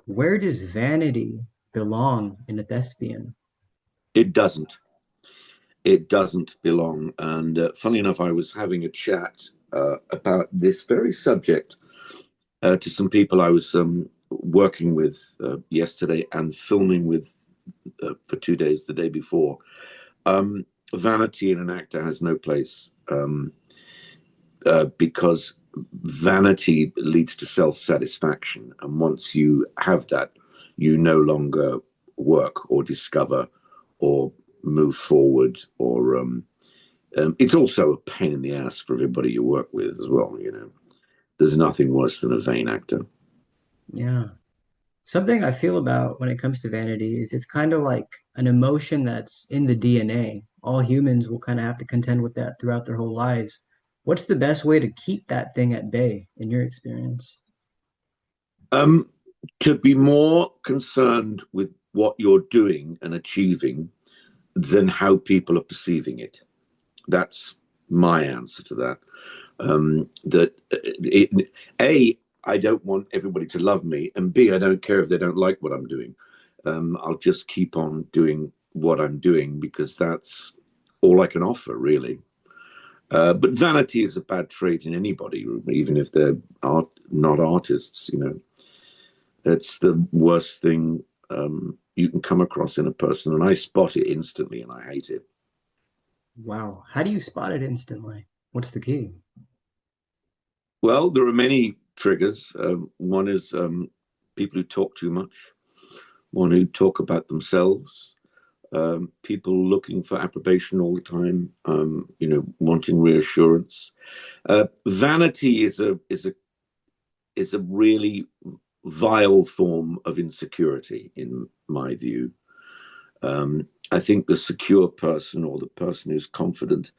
Where does vanity belong in a thespian? It doesn't. It doesn't belong. And funny enough, I was having a chat about this very subject to some people I was working with yesterday and filming with for 2 days the day before. Vanity in an actor has no place because vanity leads to self satisfaction. And once you have that, you no longer work or discover or move forward or it's also a pain in the ass for everybody you work with as well. There's nothing worse than a vain actor. Yeah. Something I feel about when it comes to vanity is it's kind of like an emotion that's in the DNA. All humans will kind of have to contend with that throughout their whole lives. What's the best way to keep that thing at bay in your experience? Um, to be more concerned with what you're doing and achieving than how people are perceiving it. That's my answer to that. That A, I don't want everybody to love me, and B, I don't care if they don't like what I'm doing. I'll just keep on doing what I'm doing because that's all I can offer, really. But vanity is a bad trait in anybody, even if they're not artists. It's the worst thing you can come across in a person, and I spot it instantly, and I hate it. Wow. How do you spot it instantly? What's the key? Well, there are many triggers. One is people who talk too much, one who talk about themselves, people looking for approbation all the time, wanting reassurance. Vanity is a really vile form of insecurity, in my view. I think the secure person or the person who's confident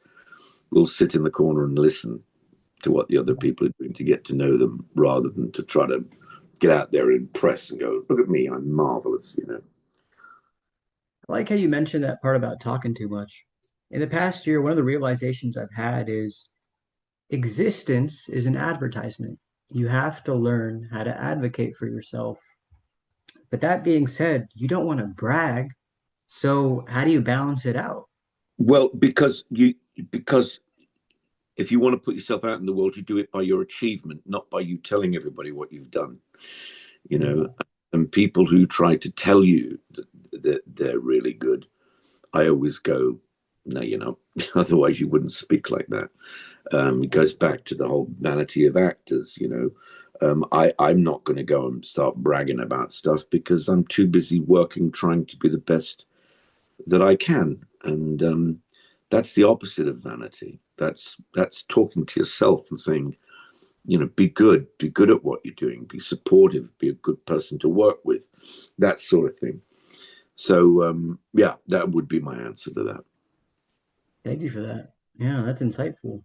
will sit in the corner and listen to what the other people are doing to get to know them rather than to try to get out there and impress and go, look at me, I'm marvelous. I like how you mentioned that part about talking too much. In the past year, one of the realizations I've had is existence is an advertisement. You have to learn how to advocate for yourself. But that being said, you don't want to brag. So how do you balance it out? Well, because if you want to put yourself out in the world, you do it by your achievement, not by you telling everybody what you've done. You Mm. know, and people who try to tell you that they're really good, I always go, no, you're not. Otherwise, you wouldn't speak like that. It goes back to the whole vanity of actors. I'm not going to go and start bragging about stuff because I'm too busy working, trying to be the best that I can. And that's the opposite of vanity. That's talking to yourself and saying, be good at what you're doing, be supportive, be a good person to work with, that sort of thing. So yeah, that would be my answer to that. Thank you for that. Yeah, that's insightful.